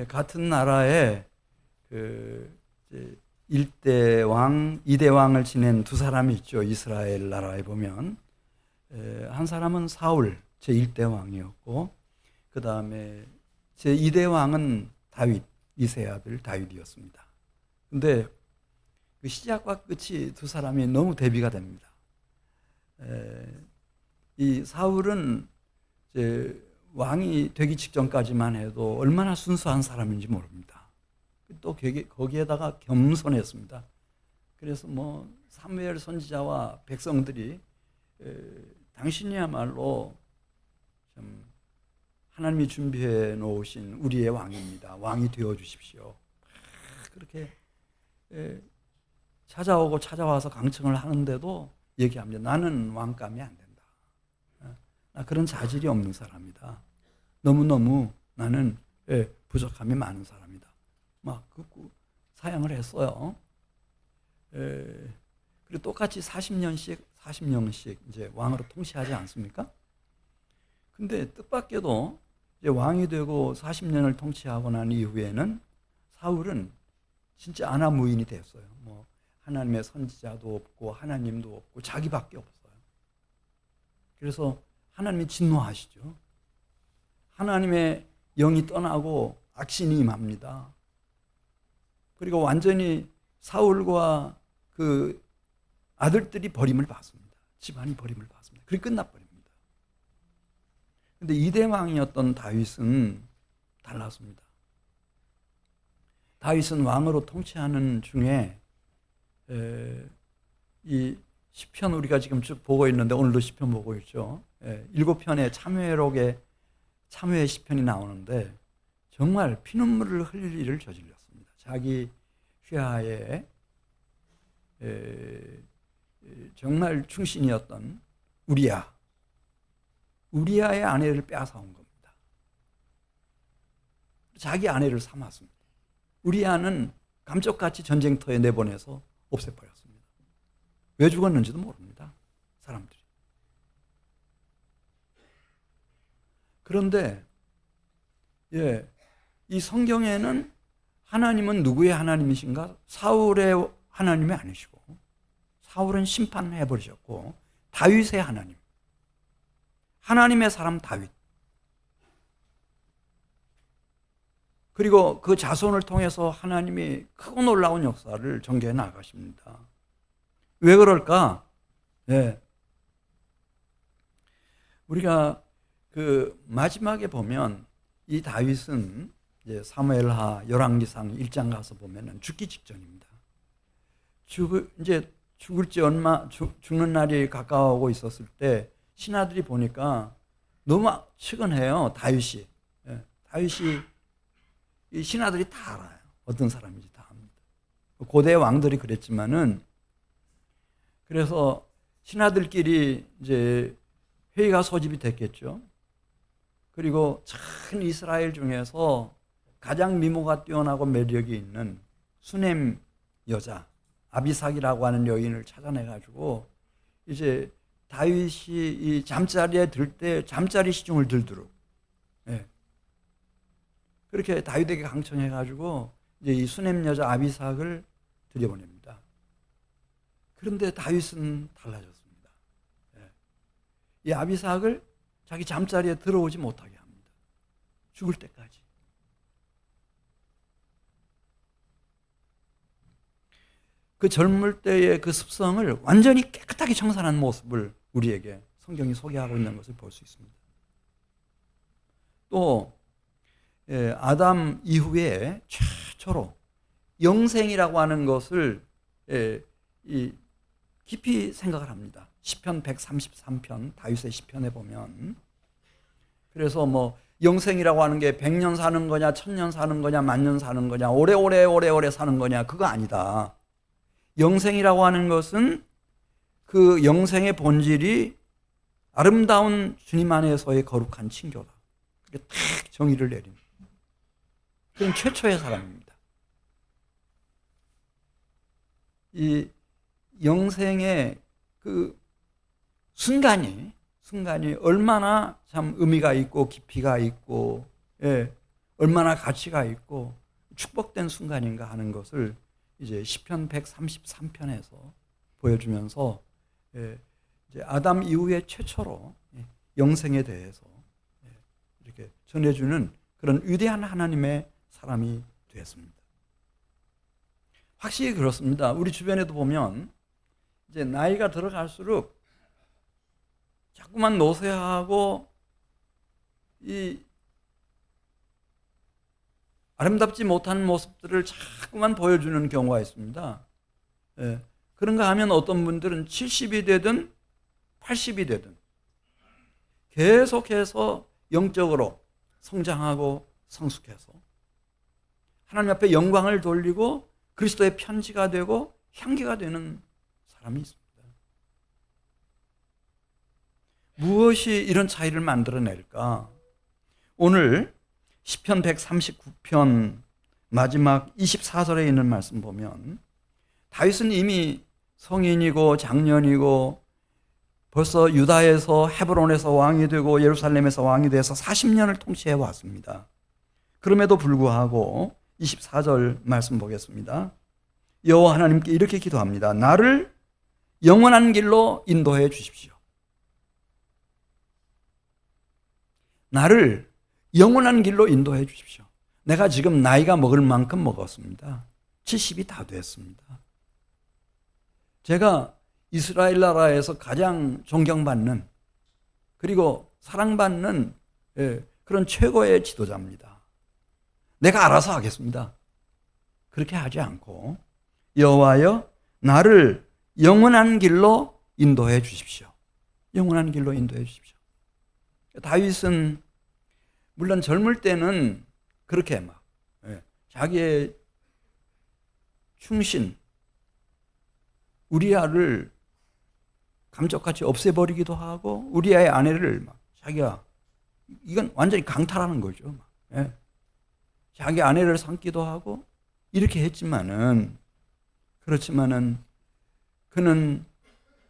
같은 나라에 그 이제 1대 왕, 2대 왕을 지낸 두 사람이 있죠. 이스라엘 나라에 보면 한 사람은 사울 제1대 왕이었고, 그 다음에 제2대 왕은 다윗, 이새의 아들 다윗이었습니다. 근데 그 시작과 끝이 두 사람이 너무 대비가 됩니다. 이 사울은 이제 왕이 되기 직전까지만 해도 얼마나 순수한 사람인지 모릅니다. 또 거기에다가 겸손했습니다. 그래서 뭐 사무엘 선지자와 백성들이 당신이야말로 참 하나님이 준비해 놓으신 우리의 왕입니다. 왕이 되어 주십시오. 그렇게 찾아와서 강청을 하는데도 얘기합니다. 나는 왕감이 안 된다. 나 그런 자질이 없는 사람이다. 너무너무 나는 부족함이 많은 사람이다. 막 사양을 했어요. 그리고 똑같이 40년씩 이제 왕으로 통치하지 않습니까? 근데 뜻밖에도 이제 왕이 되고 40년을 통치하고 난 이후에는 사울은 진짜 아나무인이 됐어요. 뭐 하나님의 선지자도 없고 하나님도 없고 자기밖에 없어요. 그래서 하나님이 진노하시죠. 하나님의 영이 떠나고 악신이 임합니다. 그리고 완전히 사울과 그 아들들이 버림을 받습니다. 집안이 버림을 받습니다. 그게 끝나버립니다. 그런데 2대 왕이었던 다윗은 달랐습니다. 다윗은 왕으로 통치하는 중에 이 시편 우리가 지금 쭉 보고 있는데, 오늘도 시편 보고 있죠. 7편의 참회록에 참회 시편이 나오는데 정말 피눈물을 흘릴 일을 저질렀습니다. 자기 휘하에 정말 충신이었던 우리아의 아내를 빼앗아온 겁니다. 자기 아내를 삼았습니다. 우리아는 감쪽같이 전쟁터에 내보내서 없애버렸습니다. 왜 죽었는지도 모릅니다. 사람들이. 그런데 이 성경에는 하나님은 누구의 하나님이신가? 사울의 하나님이 아니시고, 사울은 심판해버리셨고, 다윗의 하나님, 하나님의 사람 다윗, 그리고 그 자손을 통해서 하나님이 크고 놀라운 역사를 전개해 나가십니다. 왜 그럴까? 우리가 그 마지막에 보면 이 다윗은 이제 사무엘하 열왕기상 1장 가서 보면은 죽기 직전입니다. 이제 죽는 날이 가까워오고 있었을 때 신하들이 보니까 너무 측은해요. 다윗이 이 신하들이 다 알아요. 어떤 사람인지 다 압니다. 고대 왕들이 그랬지만은, 그래서 신하들끼리 이제 회의가 소집이 됐겠죠. 그리고 전 이스라엘 중에서 가장 미모가 뛰어나고 매력이 있는 수넴 여자 아비삭이라고 하는 여인을 찾아내가지고 이제 다윗이 이 잠자리에 들 때 잠자리 시중을 들도록 그렇게 다윗에게 강청해가지고 이제 이 수넴 여자 아비삭을 들여보냅니다. 그런데 다윗은 달라졌습니다. 이 아비삭을 자기 잠자리에 들어오지 못하게 합니다. 죽을 때까지. 그 젊을 때의 그 습성을 완전히 깨끗하게 청산한 모습을 우리에게 성경이 소개하고 있는 것을 볼 수 있습니다. 또 아담 이후에 최초로 영생이라고 하는 것을 깊이 생각을 합니다. 시편 133편 다윗의 시편에 보면, 그래서 뭐 영생이라고 하는 게 100년 사는 거냐, 1000년 사는 거냐, 만년 사는 거냐, 오래오래 사는 거냐, 그거 아니다. 영생이라고 하는 것은 그 영생의 본질이 아름다운 주님 안에서의 거룩한 친교다. 그렇게 탁 정의를 내립니다. 그건 최초의 사람입니다. 이 영생의 그 순간이 얼마나 참 의미가 있고 깊이가 있고 얼마나 가치가 있고 축복된 순간인가 하는 것을 이제 시편 133편에서 보여주면서 이제 아담 이후에 최초로 영생에 대해서 이렇게 전해주는 그런 위대한 하나님의 사람이 되었습니다. 확실히 그렇습니다. 우리 주변에도 보면 이제 나이가 들어갈수록 자꾸만 노쇠하고 이 아름답지 못한 모습들을 자꾸만 보여주는 경우가 있습니다. 그런가 하면 어떤 분들은 70이 되든 80이 되든 계속해서 영적으로 성장하고 성숙해서 하나님 앞에 영광을 돌리고 그리스도의 편지가 되고 향기가 되는 사람이 있습니다. 무엇이 이런 차이를 만들어낼까? 오늘 시편 139편 마지막 24절에 있는 말씀 보면 다윗은 이미 성인이고 장년이고 벌써 유다에서 헤브론에서 왕이 되고 예루살렘에서 왕이 돼서 40년을 통치해 왔습니다. 그럼에도 불구하고 24절 말씀 보겠습니다. 여호와 하나님께 이렇게 기도합니다. 나를 영원한 길로 인도해 주십시오. 나를 영원한 길로 인도해 주십시오. 내가 지금 나이가 먹을 만큼 먹었습니다. 70이 다 됐습니다. 제가 이스라엘 나라에서 가장 존경받는 그리고 사랑받는 그런 최고의 지도자입니다. 내가 알아서 하겠습니다. 그렇게 하지 않고 여호와여 나를 영원한 길로 인도해 주십시오. 영원한 길로 인도해 주십시오. 다윗은 물론 젊을 때는 그렇게 막 자기의 충신 우리아를 감쪽같이 없애버리기도 하고 우리아의 아내를 막 자기가 이건 완전히 강탈하는 거죠. 자기 아내를 삼기도 하고 이렇게 했지만은 그렇지만은 그는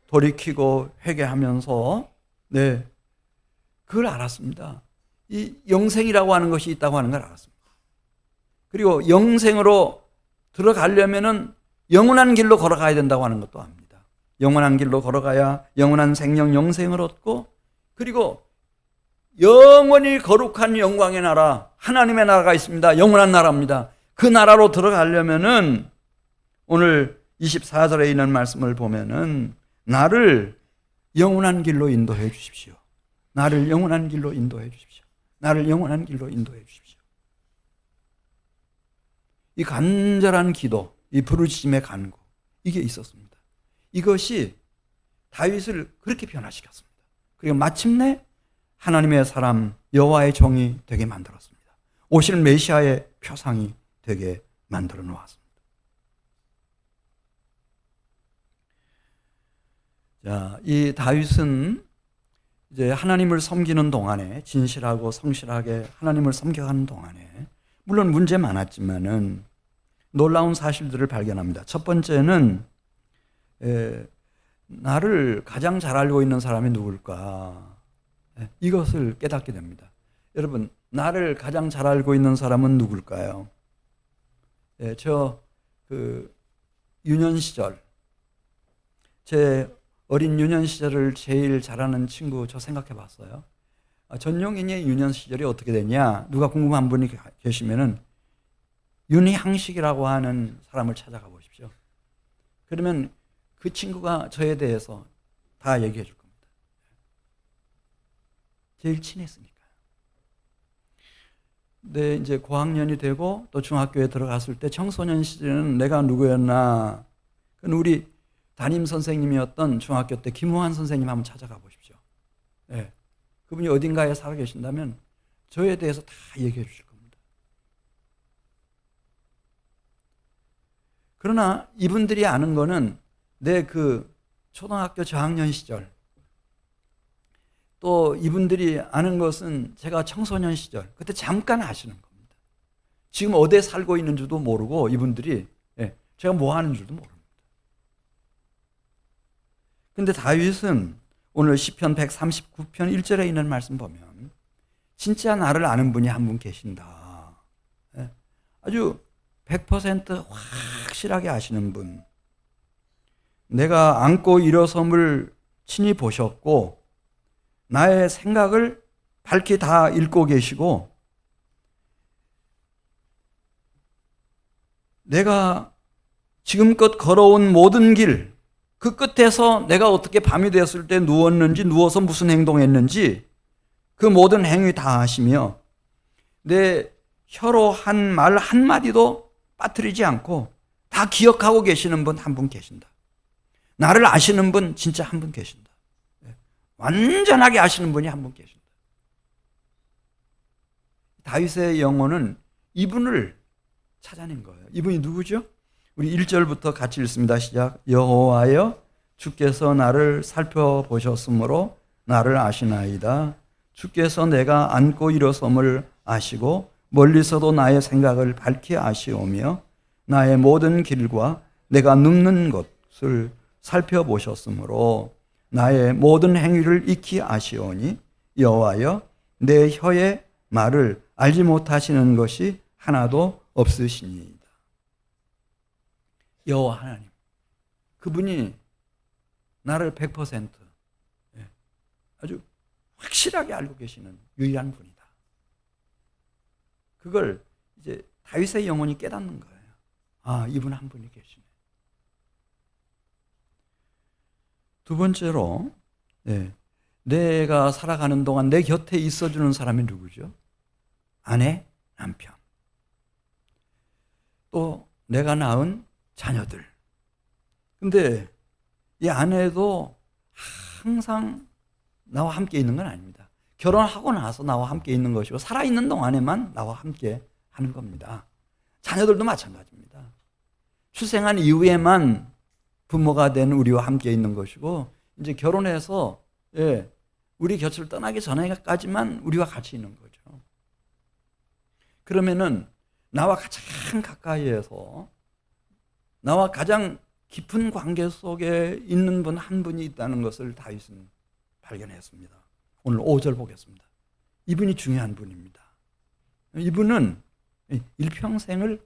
돌이키고 회개하면서 그걸 알았습니다. 이 영생이라고 하는 것이 있다고 하는 걸 알았습니다. 그리고 영생으로 들어가려면은 영원한 길로 걸어가야 된다고 하는 것도 압니다. 영원한 길로 걸어가야 영원한 생명 영생을 얻고 그리고 영원히 거룩한 영광의 나라 하나님의 나라가 있습니다. 영원한 나라입니다. 그 나라로 들어가려면은 오늘 24절에 있는 말씀을 보면은 나를 영원한 길로 인도해 주십시오. 나를 영원한 길로 인도해 주십시오. 나를 영원한 길로 인도해 주십시오. 이 간절한 기도, 이 부르짖음의 간구, 이게 있었습니다. 이것이 다윗을 그렇게 변화시켰습니다. 그리고 마침내 하나님의 사람 여호와의 종이 되게 만들었습니다. 오실 메시아의 표상이 되게 만들어 놓았습니다. 자, 이 다윗은 이제 하나님을 섬기는 동안에 진실하고 성실하게 하나님을 섬겨가는 동안에 물론 문제 많았지만은 놀라운 사실들을 발견합니다. 첫 번째는 나를 가장 잘 알고 있는 사람이 누굴까? 이것을 깨닫게 됩니다. 여러분, 나를 가장 잘 알고 있는 사람은 누굴까요? 저 유년 시절, 제 어린 유년 시절을 제일 잘하는 친구 저 생각해 봤어요. 전용인의 유년 시절이 어떻게 되냐? 누가 궁금한 분이 계시면은 윤향식이라고 하는 사람을 찾아가 보십시오. 그러면 그 친구가 저에 대해서 다 얘기해 줄 겁니다. 제일 친했으니까요. 근데 이제 고학년이 되고 또 중학교에 들어갔을 때 청소년 시절에는 내가 누구였나? 그건 우리 담임 선생님이었던 중학교 때 김우환 선생님 한번 찾아가 보십시오. 그분이 어딘가에 살아 계신다면 저에 대해서 다 얘기해 주실 겁니다. 그러나 이분들이 아는 거는 내 그 초등학교 저학년 시절, 또 이분들이 아는 것은 제가 청소년 시절, 그때 잠깐 아시는 겁니다. 지금 어디에 살고 있는 줄도 모르고 이분들이 제가 뭐 하는 줄도 모릅니다. 근데 다윗은 오늘 시편 139편 1절에 있는 말씀 보면 진짜 나를 아는 분이 한 분 계신다. 아주 100% 확실하게 아시는 분, 내가 앉고 일어섬을 친히 보셨고 나의 생각을 밝히 다 읽고 계시고 내가 지금껏 걸어온 모든 길, 그 끝에서 내가 어떻게 밤이 되었을 때 누웠는지, 누워서 무슨 행동했는지 그 모든 행위 다 아시며 내 혀로 한 말 한마디도 빠뜨리지 않고 다 기억하고 계시는 분 한 분 계신다. 나를 아시는 분 진짜 한 분 계신다. 완전하게 아시는 분이 한 분 계신다. 다윗의 영혼은 이분을 찾아낸 거예요. 이분이 누구죠? 우리 1절부터 같이 읽습니다. 시작. 여호와여 주께서 나를 살펴보셨으므로 나를 아시나이다. 주께서 내가 앉고 일어섬을 아시고 멀리서도 나의 생각을 밝히 아시오며 나의 모든 길과 내가 눕는 것을 살펴보셨으므로 나의 모든 행위를 익히 아시오니 여호와여 내 혀의 말을 알지 못하시는 것이 하나도 없으시니이다. 여호와 하나님, 그분이 나를 100% 아주 확실하게 알고 계시는 유일한 분이다. 그걸 이제 다윗의 영혼이 깨닫는 거예요. 아, 이분 한 분이 계시네. 두 번째로, 내가 살아가는 동안 내 곁에 있어주는 사람이 누구죠? 아내, 남편. 또 내가 낳은 자녀들. 근데 이 아내도 항상 나와 함께 있는 건 아닙니다. 결혼하고 나서 나와 함께 있는 것이고 살아있는 동안에만 나와 함께 하는 겁니다. 자녀들도 마찬가지입니다. 출생한 이후에만 부모가 된 우리와 함께 있는 것이고 이제 결혼해서 우리 곁을 떠나기 전에까지만 우리와 같이 있는 거죠. 그러면은 나와 가장 가까이에서 나와 가장 깊은 관계 속에 있는 분 한 분이 있다는 것을 다윗은 발견했습니다. 오늘 5절 보겠습니다. 이분이 중요한 분입니다. 이분은 일평생을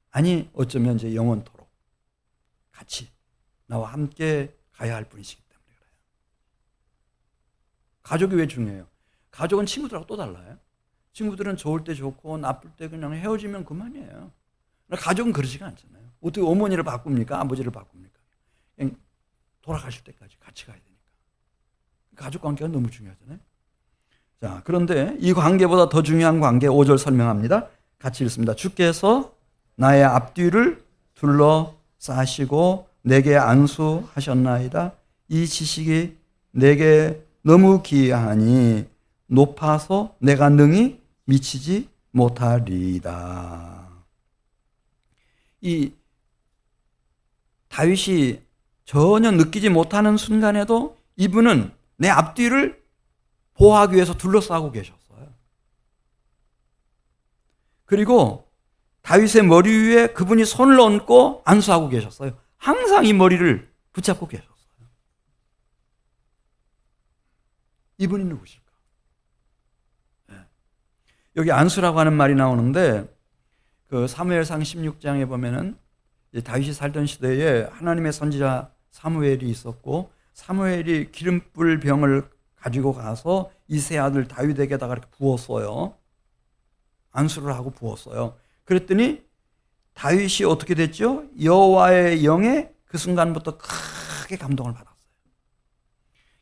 아니 어쩌면 이제 영원토록 같이 나와 함께 가야 할 분이시기 때문에 그래요. 가족이 왜 중요해요? 가족은 친구들하고 또 달라요. 친구들은 좋을 때 좋고 나쁠 때 그냥 헤어지면 그만이에요. 가족은 그러지가 않잖아요. 어떻게 어머니를 바꿉니까? 아버지를 바꿉니까? 그냥 돌아가실 때까지 같이 가야 되니까. 가족 관계가 너무 중요하잖아요. 자, 그런데 이 관계보다 더 중요한 관계 5절 설명합니다. 같이 읽습니다. 주께서 나의 앞뒤를 둘러싸시고 내게 안수하셨나이다. 이 지식이 내게 너무 귀하니 높아서 내가 능히 미치지 못하리이다. 이 다윗이 전혀 느끼지 못하는 순간에도 이분은 내 앞뒤를 보호하기 위해서 둘러싸고 계셨어요. 그리고 다윗의 머리 위에 그분이 손을 얹고 안수하고 계셨어요. 항상 이 머리를 붙잡고 계셨어요. 이분이 누구실까? 여기 안수라고 하는 말이 나오는데 그 사무엘상 16장에 보면은 다윗이 살던 시대에 하나님의 선지자 사무엘이 있었고 사무엘이 기름불 병을 가지고 가서 이세 아들 다윗에게다가 이렇게 부었어요. 안수를 하고 부었어요. 그랬더니 다윗이 어떻게 됐죠? 여호와의 영에 그 순간부터 크게 감동을 받았어요.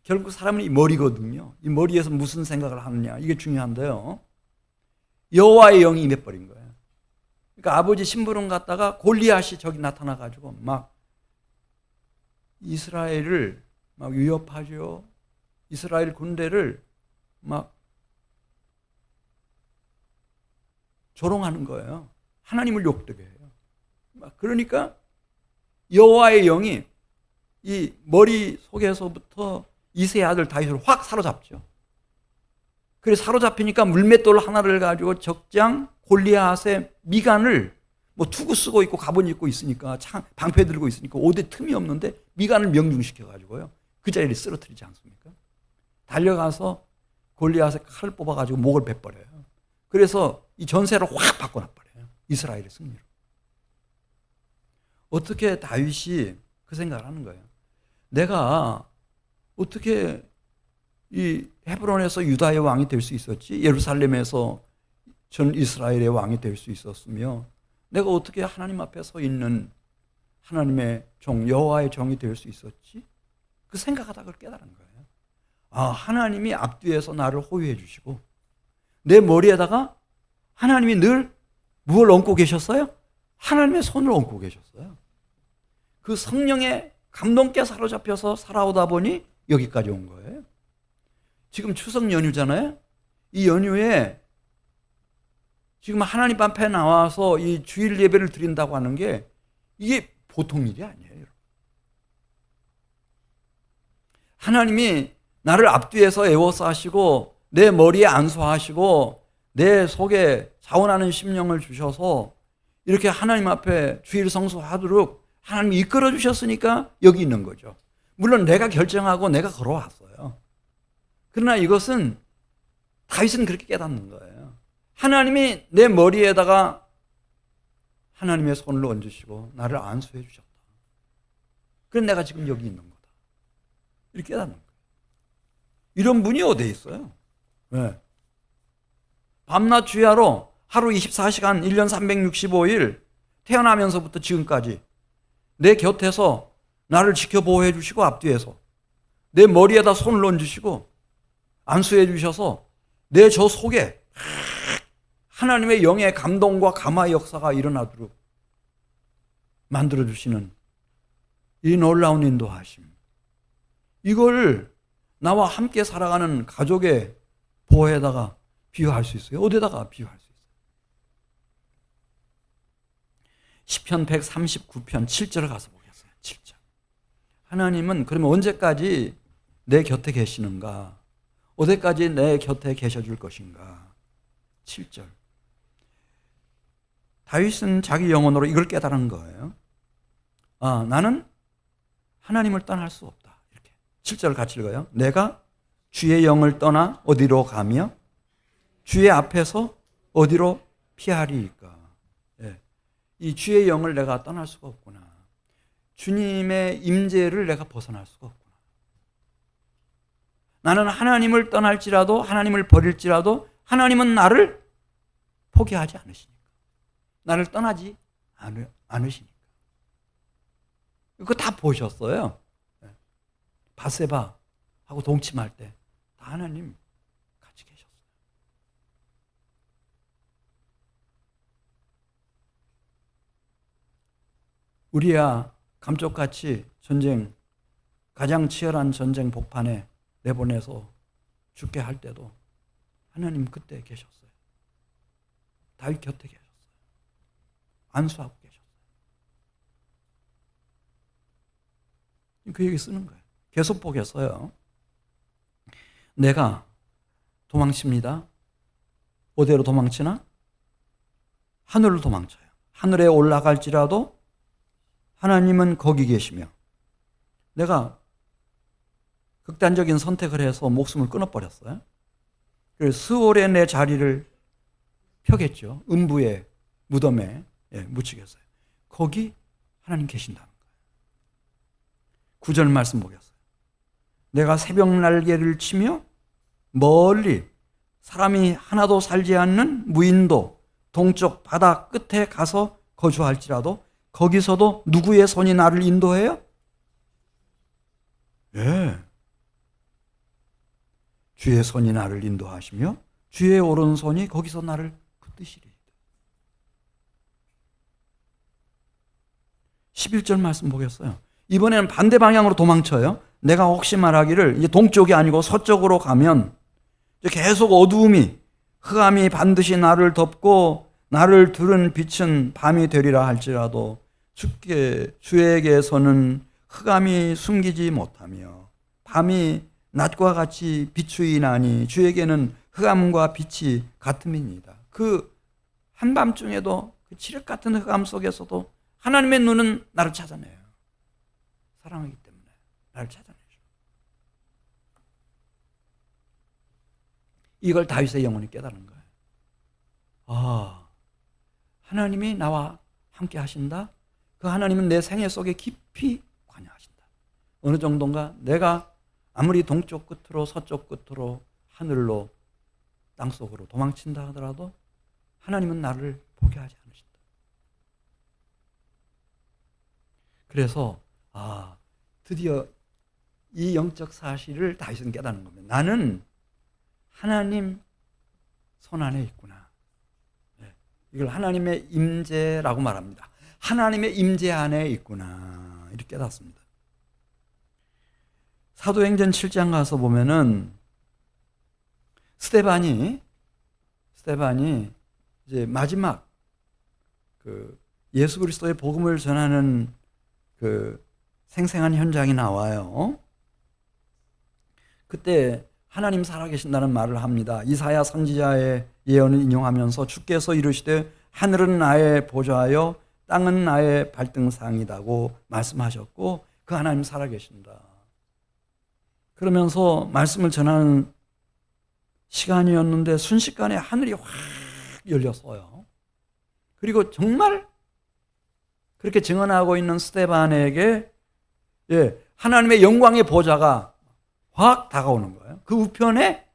결국 사람은 이 머리거든요. 이 머리에서 무슨 생각을 하느냐 이게 중요한데요. 여호와의 영이 임해버린 거예요. 그러니까 아버지 심부름 갔다가 골리앗이 저기 나타나가지고 막 이스라엘을 막 위협하죠. 이스라엘 군대를 막 조롱하는 거예요. 하나님을 욕되게 해요. 막 그러니까 여호와의 영이 이 머리 속에서부터 이세의 아들 다윗을 확 사로잡죠. 그래서 사로잡히니까 물맷돌 하나를 가지고 적장 골리앗의 미간을 뭐 투구 쓰고 있고 가본 입고 있으니까 방패 들고 있으니까 오대 틈이 없는데 미간을 명중시켜 가지고요 그 자리를 쓰러뜨리지 않습니까? 달려가서 골리앗의 칼을 뽑아가지고 목을 베버려요. 그래서 이 전세를 확 바꿔놔버려요. 이스라엘의 승리로. 어떻게 다윗이 그 생각을 하는 거예요. 내가 어떻게 이 헤브론에서 유다의 왕이 될 수 있었지? 예루살렘에서 전 이스라엘의 왕이 될 수 있었으며 내가 어떻게 하나님 앞에 서 있는 하나님의 종, 여호와의 종이 될 수 있었지? 그 생각하다 그걸 깨달은 거예요. 아, 하나님이 앞뒤에서 나를 호위해 주시고 내 머리에다가 하나님이 늘 무엇을 얹고 계셨어요? 하나님의 손을 얹고 계셨어요. 그 성령의 감동께 사로잡혀서 살아오다 보니 여기까지 온 거예요. 지금 추석 연휴잖아요. 이 연휴에 지금 하나님 앞에 나와서 이 주일 예배를 드린다고 하는 게 이게 보통 일이 아니에요. 하나님이 나를 앞뒤에서 에워싸시고 내 머리에 안수하시고 내 속에 자원하는 심령을 주셔서 이렇게 하나님 앞에 주일 성수하도록 하나님이 이끌어 주셨으니까 여기 있는 거죠. 물론 내가 결정하고 내가 걸어왔어요. 그러나 이것은 다윗은 그렇게 깨닫는 거예요. 하나님이 내 머리에다가 하나님의 손을 얹으시고 나를 안수해 주셨다. 그래서 내가 지금 여기 있는 거다. 이렇게 깨닫는 거예요. 이런 분이 어디에 있어요? 왜? 밤낮 주야로 하루 24시간 1년 365일 태어나면서부터 지금까지 내 곁에서 나를 지켜보호해 주시고 앞뒤에서 내 머리에다 손을 얹으시고 안수해 주셔서 내 저 속에 하나님의 영의 감동과 감화의 역사가 일어나도록 만들어주시는 이 놀라운 인도하심. 이걸 나와 함께 살아가는 가족의 보호에다가 비유할 수 있어요. 어디다가 비유할 수 있어요? 시편 139편 7절을 가서 보겠어요. 7절. 하나님은 그러면 언제까지 내 곁에 계시는가? 어디까지 내 곁에 계셔줄 것인가? 7절. 다윗은 자기 영혼으로 이걸 깨달은 거예요. 아, 나는 하나님을 떠날 수 없다. 이렇게 7절 같이 읽어요. 내가 주의 영을 떠나 어디로 가며 주의 앞에서 어디로 피하리이까. 예. 이 주의 영을 내가 떠날 수가 없구나. 주님의 임재를 내가 벗어날 수가 없구나. 나는 하나님을 떠날지라도 하나님을 버릴지라도 하나님은 나를 포기하지 않으시니까. 나를 떠나지 않으시니까. 그거 다 보셨어요. 바세바하고 동침할 때 다 하나님 같이 계셨어요. 우리야 감쪽같이 전쟁, 가장 치열한 전쟁 복판에 내보내서 죽게 할 때도 하나님 그때 계셨어요. 다윗 곁에 계셨어요. 안수하고 계셨어요. 그 얘기 쓰는 거예요. 계속 보겠어요. 내가 도망칩니다. 어디로 도망치나? 하늘로 도망쳐요. 하늘에 올라갈지라도 하나님은 거기 계시며 내가 극단적인 선택을 해서 목숨을 끊어버렸어요. 그래서 스올에 내 자리를 펴겠죠. 음부의 무덤에 묻히겠어요. 거기 하나님 계신다는 거예요. 9절 말씀 보겠어요. 내가 새벽 날개를 치며 멀리 사람이 하나도 살지 않는 무인도 동쪽 바다 끝에 가서 거주할지라도 거기서도 누구의 손이 나를 인도해요? 예. 주의 손이 나를 인도하시며 주의 오른손이 거기서 나를 붙드시리이다. 11절 말씀 보겠어요. 이번에는 반대 방향으로 도망쳐요. 내가 혹시 말하기를 이제 동쪽이 아니고 서쪽으로 가면 계속 어두움이 흑암이 반드시 나를 덮고 나를 두른 빛은 밤이 되리라 할지라도 주에게서는 흑암이 숨기지 못하며 밤이 낮과 같이 비추이나니 주에게는 흑암과 빛이 같음이니이다. 그 한밤중에도 그 칠흑 같은 흑암 속에서도 하나님의 눈은 나를 찾아내요. 사랑하기 때문에 나를 찾아내죠. 이걸 다윗의 영혼이 깨달은 거예요. 아, 하나님이 나와 함께 하신다. 그 하나님은 내 생애 속에 깊이 관여하신다. 어느 정도인가 내가 아무리 동쪽 끝으로 서쪽 끝으로 하늘로 땅속으로 도망친다 하더라도 하나님은 나를 포기하지 않으신다. 그래서 드디어 이 영적 사실을 다윗은 깨닫는 겁니다. 나는 하나님 손 안에 있구나. 이걸 하나님의 임재라고 말합니다. 하나님의 임재 안에 있구나. 이렇게 깨닫습니다. 사도행전 7장 가서 보면은 스데반이 이제 마지막 그 예수 그리스도의 복음을 전하는 그 생생한 현장이 나와요. 그때 하나님 살아계신다는 말을 합니다. 이사야 선지자의 예언을 인용하면서 주께서 이르시되 하늘은 나의 보좌요 땅은 나의 발등상이다고 말씀하셨고 그 하나님 살아계신다. 그러면서 말씀을 전하는 시간이었는데 순식간에 하늘이 확 열렸어요. 그리고 정말 그렇게 증언하고 있는 스데반에게 하나님의 영광의 보좌가 확 다가오는 거예요. 그 우편에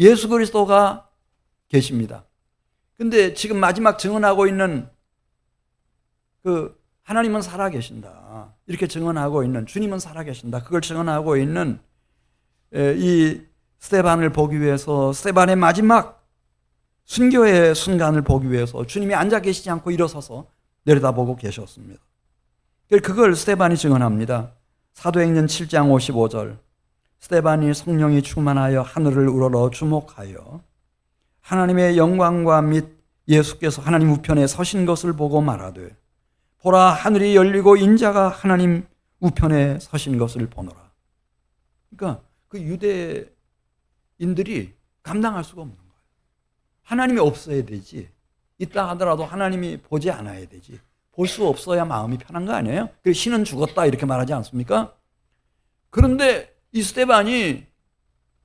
예수 그리스도가 계십니다. 근데 지금 마지막 증언하고 있는 그 하나님은 살아계신다. 이렇게 증언하고 있는 주님은 살아계신다. 그걸 증언하고 있는 이 스데반을 보기 위해서 스데반의 마지막 순교의 순간을 보기 위해서 주님이 앉아 계시지 않고 일어서서 내려다보고 계셨습니다. 그걸 스데반이 증언합니다. 사도행전 7장 55절 스데반이 성령이 충만하여 하늘을 우러러 주목하여 하나님의 영광과 및 예수께서 하나님 우편에 서신 것을 보고 말하되 보라 하늘이 열리고 인자가 하나님 우편에 서신 것을 보노라. 그러니까 그 유대인들이 감당할 수가 없는 거예요. 하나님이 없어야 되지. 있다 하더라도 하나님이 보지 않아야 되지. 볼 수 없어야 마음이 편한 거 아니에요? 그래서 신은 죽었다 이렇게 말하지 않습니까? 그런데 이 스데반이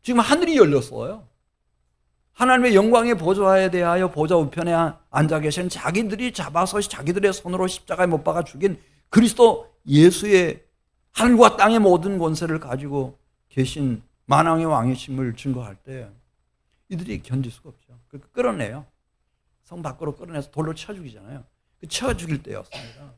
지금 하늘이 열렸어요. 하나님의 영광의 보좌에 대하여 보좌 우편에 앉아 계신 자기들이 잡아서 자기들의 손으로 십자가에 못 박아 죽인 그리스도 예수의 하늘과 땅의 모든 권세를 가지고 계신 만왕의 왕이심을 증거할 때 이들이 견딜 수가 없죠. 끌어내요. 성 밖으로 끌어내서 돌로 쳐 죽이잖아요. 쳐 죽일 때였습니다.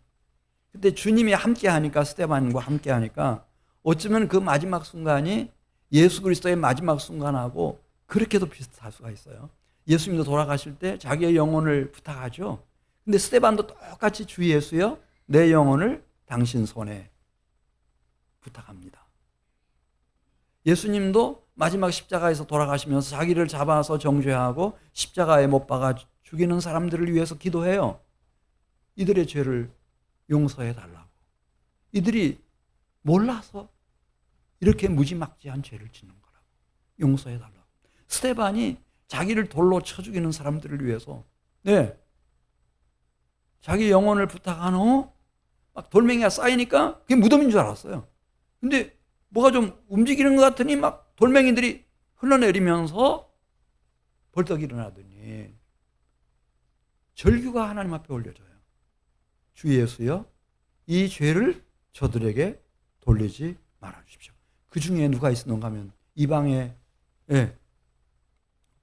그때 주님이 함께 하니까 스데반과 함께 하니까 어쩌면 그 마지막 순간이 예수 그리스도의 마지막 순간하고 그렇게도 비슷할 수가 있어요. 예수님도 돌아가실 때 자기의 영혼을 부탁하죠. 근데 스데반도 똑같이 주 예수여 내 영혼을 당신 손에 부탁합니다. 예수님도 마지막 십자가에서 돌아가시면서 자기를 잡아서 정죄하고 십자가에 못 박아 죽이는 사람들을 위해서 기도해요. 이들의 죄를 용서해 달라고. 이들이 몰라서 이렇게 무지막지한 죄를 짓는 거라고. 용서해 달라고. 스데반이 자기를 돌로 쳐 죽이는 사람들을 위해서 자기 영혼을 부탁한 후 막 돌멩이가 쌓이니까 그게 무덤인 줄 알았어요. 근데 뭐가 좀 움직이는 것 같으니 막 돌멩이들이 흘러내리면서 벌떡 일어나더니 절규가 하나님 앞에 올려져요. 주 예수여 이 죄를 저들에게 돌리지 말아주십시오. 그 중에 누가 있었는가 하면 이방의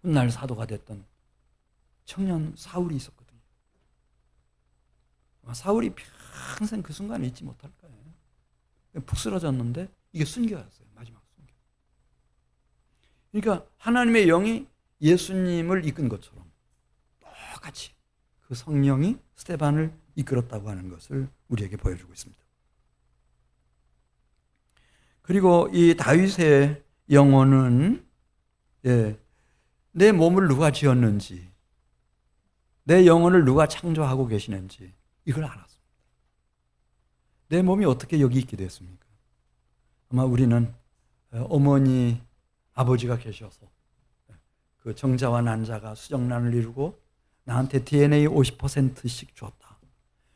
훗날 사도가 됐던 청년 사울이 있었거든요. 사울이 평생 그 순간을 잊지 못할 거예요. 푹 쓰러졌는데 이게 순교였어요. 마지막 순교. 그러니까 하나님의 영이 예수님을 이끈 것처럼 똑같이 그 성령이 스데반을 이끌었다고 하는 것을 우리에게 보여주고 있습니다. 그리고 이 다윗의 영혼은 내 몸을 누가 지었는지, 내 영혼을 누가 창조하고 계시는지 이걸 알았습니다. 내 몸이 어떻게 여기 있게 됐습니까? 아마 우리는 어머니, 아버지가 계셔서 그 정자와 난자가 수정란을 이루고 나한테 DNA 50%씩 줬다.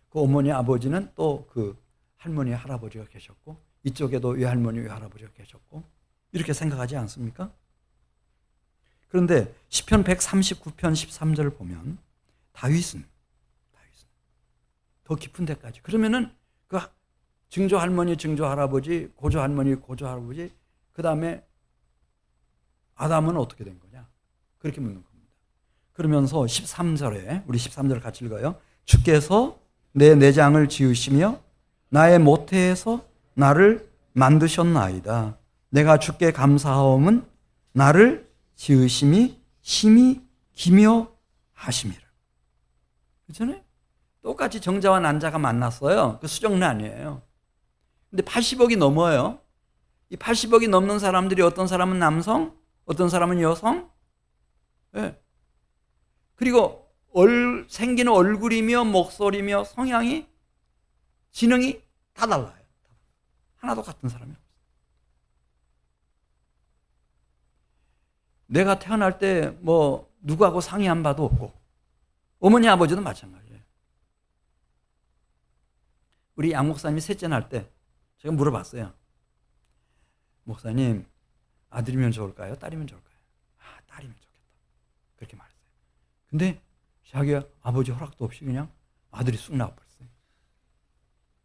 그 어머니, 아버지는 또 그 할머니, 할아버지가 계셨고 이쪽에도 외할머니, 외할아버지가 계셨고 이렇게 생각하지 않습니까? 그런데 시편 139편 13절을 보면 다윗은 더 깊은 데까지. 그러면은 그 증조 할머니, 증조 할아버지, 고조 할머니, 고조 할아버지, 그 다음에 아담은 어떻게 된 거냐? 그렇게 묻는 겁니다. 그러면서 13절에 우리 13절 같이 읽어요. 주께서 내 내장을 지으시며 나의 모태에서 나를 만드셨나이다. 내가 주께 감사하옴은 나를 지으심이 심히 기묘하심이라. 그렇잖아요? 똑같이 정자와 난자가 만났어요. 그 수정란이에요. 근데 80억이 넘어요. 이 80억이 넘는 사람들이 어떤 사람은 남성, 어떤 사람은 여성. 네. 그리고 생기는 얼굴이며 목소리며 성향이, 지능이 다 달라요. 하나도 같은 사람이 없어요. 내가 태어날 때 뭐 누구하고 상의 한 바도 없고 어머니 아버지도 마찬가지예요. 우리 양 목사님이 셋째 날 때 제가 물어봤어요. 목사님, 아들이면 좋을까요? 딸이면 좋을까요? 딸이면 좋겠다. 그렇게 말했어요. 근데 자기 아버지 허락도 없이 그냥 아들이 쑥 나와버렸어요.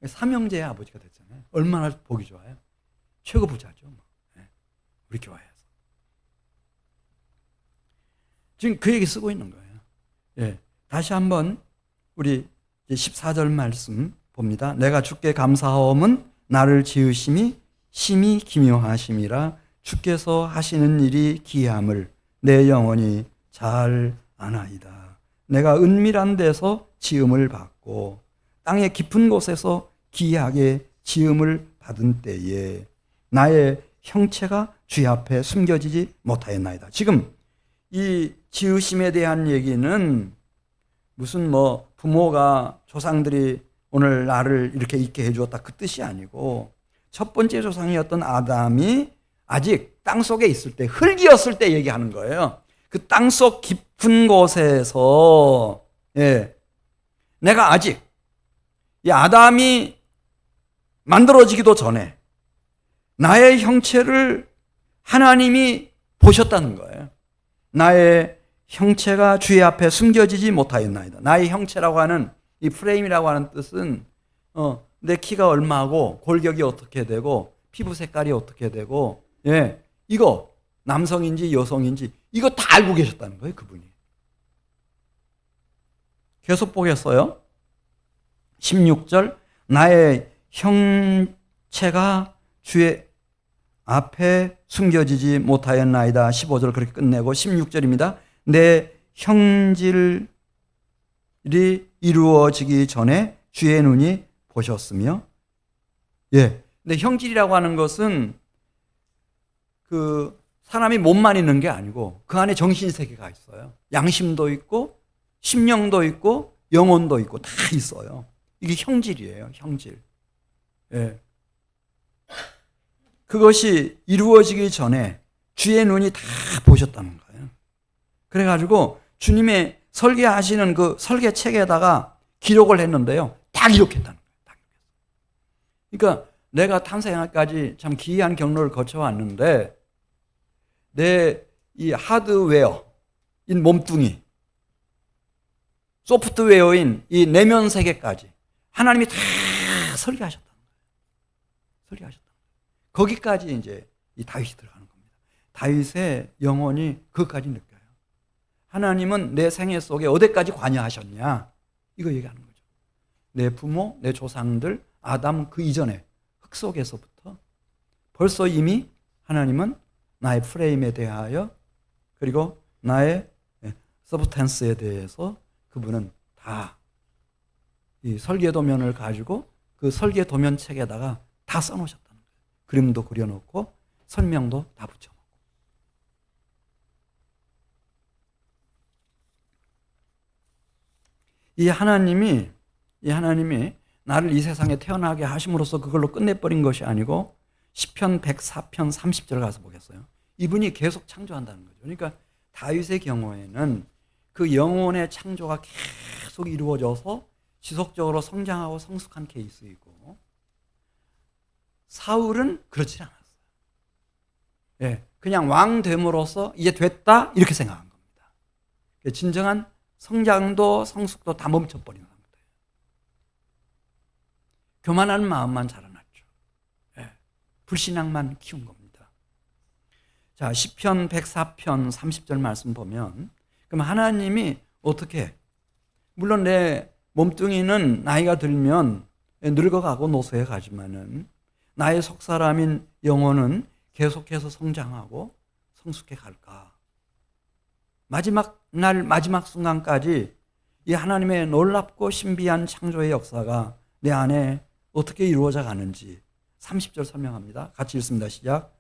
삼형제의 아버지가 됐잖아요. 얼마나 보기 좋아요. 최고 부자죠. 우리 교회에서. 지금 그 얘기 쓰고 있는 거예요. 예. 다시 한번 우리 14절 말씀 봅니다. 내가 주께 감사하옴은 나를 지으심이 심히 기묘하심이라. 주께서 하시는 일이 기이함을 내 영혼이 잘 아나이다. 내가 은밀한 데서 지음을 받고 땅의 깊은 곳에서 기이하게 지음을 받은 때에 나의 형체가 주의 앞에 숨겨지지 못하였나이다. 지금 이 지으심에 대한 얘기는 무슨 뭐 부모가 조상들이 오늘 나를 이렇게 있게 해주었다 그 뜻이 아니고, 첫 번째 조상이었던 아담이 아직 땅속에 있을 때, 흙이었을 때 얘기하는 거예요. 그 땅속 깊은 곳에서 내가 아직 이 아담이 만들어지기도 전에 나의 형체를 하나님이 보셨다는 거예요. 나의 형체가 주의 앞에 숨겨지지 못하였나이다. 나의 형체라고 하는 이 프레임이라고 하는 뜻은 내 키가 얼마고 골격이 어떻게 되고 피부 색깔이 어떻게 되고 이거 남성인지 여성인지 이거 다 알고 계셨다는 거예요. 그분이. 계속 보겠어요. 16절 나의 형체가 주의 앞에 숨겨지지 못하였나이다. 15절 그렇게 끝내고 16절입니다. 내 형질이 이루어지기 전에 주의 눈이 보셨으며, 근데 형질이라고 하는 것은 그 사람이 몸만 있는 게 아니고 그 안에 정신세계가 있어요. 양심도 있고 심령도 있고 영혼도 있고 다 있어요. 이게 형질이에요. 형질. 그것이 이루어지기 전에 주의 눈이 다 보셨다는 거예요. 그래가지고 주님의 설계하시는 그 설계책에다가 기록을 했는데요. 다 기록했다는 거예요. 그러니까 내가 탄생하기까지 참 기이한 경로를 거쳐왔는데 내 이 하드웨어인 몸뚱이, 소프트웨어인 이 내면 세계까지 하나님이 다 설계하셨다는 거예요. 설계하셨다. 거기까지 이제 이 다윗이 들어가는 겁니다. 다윗의 영혼이 그것까지 느껴요. 하나님은 내 생애 속에 어디까지 관여하셨냐? 이거 얘기하는 거죠. 내 부모, 내 조상들, 아담 그 이전에 흙 속에서부터 벌써 이미 하나님은 나의 프레임에 대하여 그리고 나의 서브스탄스에 대해서 그분은 다 이 설계도면을 가지고 그 설계도면책에다가 다 써놓으셨다는 거예요. 그림도 그려놓고 설명도 다 붙여놓고. 이 하나님이 나를 이 세상에 태어나게 하심으로써 그걸로 끝내버린 것이 아니고 시편 104편 30절 가서 보겠어요. 이분이 계속 창조한다는 거죠. 그러니까 다윗의 경우에는 그 영혼의 창조가 계속 이루어져서 지속적으로 성장하고 성숙한 케이스이고, 사울은 그렇지 않았어요. 그냥 왕 됨으로써 이제 됐다 이렇게 생각한 겁니다. 진정한 성장도 성숙도 다 멈춰버린 상태예요. 교만한 마음만 자라났죠. 예, 불신앙만 키운 겁니다. 자, 시편 104편 30절 말씀 보면, 그럼 하나님이 어떻게 해? 물론 내 몸뚱이는 나이가 들면 늙어가고 노쇠해 가지만은 나의 속사람인 영혼은 계속해서 성장하고 성숙해 갈까? 마지막 날, 마지막 순간까지 이 하나님의 놀랍고 신비한 창조의 역사가 내 안에 어떻게 이루어져 가는지 30절 설명합니다. 같이 읽습니다. 시작.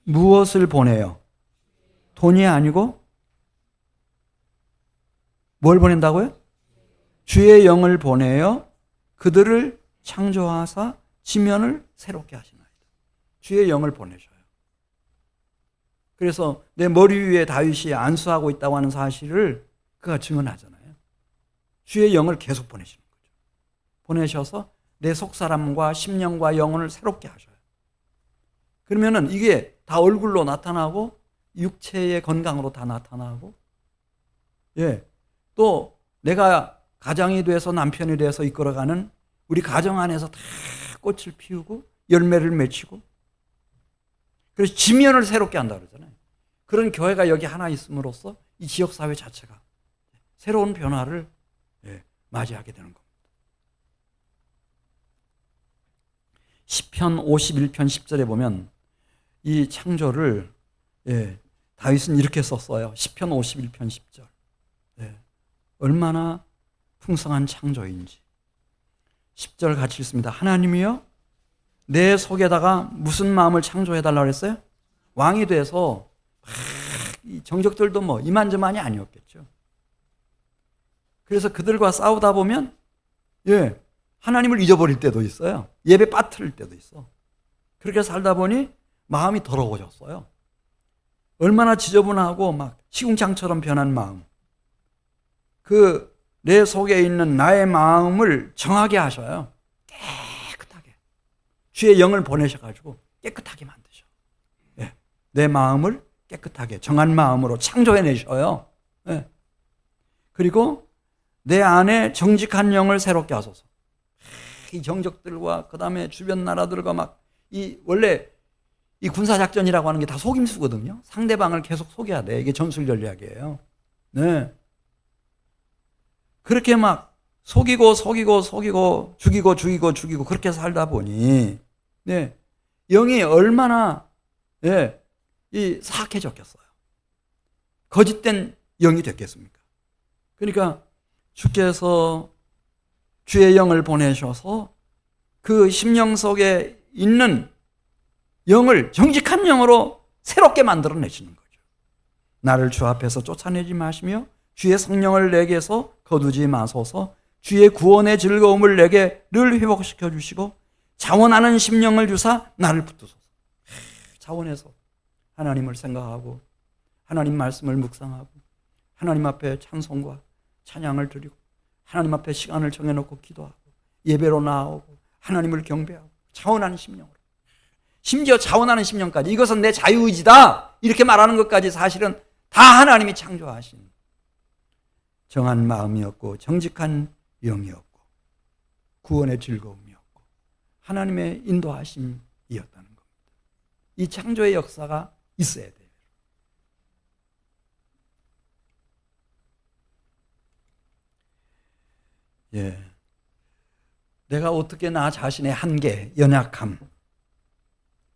무엇을 보내요? 돈이 아니고 뭘 보낸다고요? 주의 영을 보내요. 그들을 창조하사 지면을 새롭게 하시나이다. 주의 영을 보내셔요. 그래서 내 머리 위에 다윗이 안수하고 있다고 하는 사실을 그가 증언하잖아요. 주의 영을 계속 보내시는 거죠. 보내셔서 내 속사람과 심령과 영혼을 새롭게 하셔요. 그러면은 이게 다 얼굴로 나타나고 육체의 건강으로 다 나타나고, 예, 또 내가 가장이 돼서 남편이 돼서 이끌어가는 우리 가정 안에서 다 꽃을 피우고 열매를 맺히고, 그래서 지면을 새롭게 한다 그러잖아요. 그런 교회가 여기 하나 있음으로써 이 지역사회 자체가 새로운 변화를 맞이하게 되는 겁니다. 시편 51편 10절에 보면 이 창조를 다윗은 이렇게 썼어요. 시편 51편 10절. 얼마나 풍성한 창조인지. 10절 같이 읽습니다. 하나님이여 내 속에다가 무슨 마음을 창조해달라고 했어요? 왕이 돼서 이 정적들도 뭐 이만저만이 아니었겠죠. 그래서 그들과 싸우다 보면 하나님을 잊어버릴 때도 있어요. 예배 빠뜨릴 때도 있어. 그렇게 살다 보니 마음이 더러워졌어요. 얼마나 지저분하고 막 시궁창처럼 변한 마음. 그 내 속에 있는 나의 마음을 정하게 하셔요. 깨끗하게. 주의 영을 보내셔가지고 깨끗하게 만드셔. 내 마음을 깨끗하게 정한 마음으로 창조해내셔요. 그리고 내 안에 정직한 영을 새롭게 하소서. 이 정적들과 그 다음에 주변 나라들과 막 원래 이 군사작전이라고 하는 게 다 속임수거든요. 상대방을 계속 속여야 돼. 이게 전술 전략이에요. 네. 그렇게 막 속이고 죽이고 그렇게 살다 보니 영이 얼마나 이 사악해졌겠어요. 거짓된 영이 됐겠습니까? 그러니까 주께서 주의 영을 보내셔서 그 심령 속에 있는 영을 정직한 영으로 새롭게 만들어내시는 거죠. 나를 주 앞에서 쫓아내지 마시며 주의 성령을 내게서 거두지 마소서. 주의 구원의 즐거움을 내게 늘 회복시켜 주시고 자원하는 심령을 주사 나를 붙드소서. 자원해서 하나님을 생각하고 하나님 말씀을 묵상하고 하나님 앞에 찬송과 찬양을 드리고 하나님 앞에 시간을 정해놓고 기도하고 예배로 나아오고 하나님을 경배하고 자원하는 심령으로, 심지어 자원하는 심령까지, 이것은 내 자유의지다 이렇게 말하는 것까지 사실은 다 하나님이 창조하신 정한 마음이었고 정직한 영이었고 구원의 즐거움이었고 하나님의 인도하심이었다는 겁니다. 이 창조의 역사가 있어야 돼요. 내가 어떻게 나 자신의 한계, 연약함,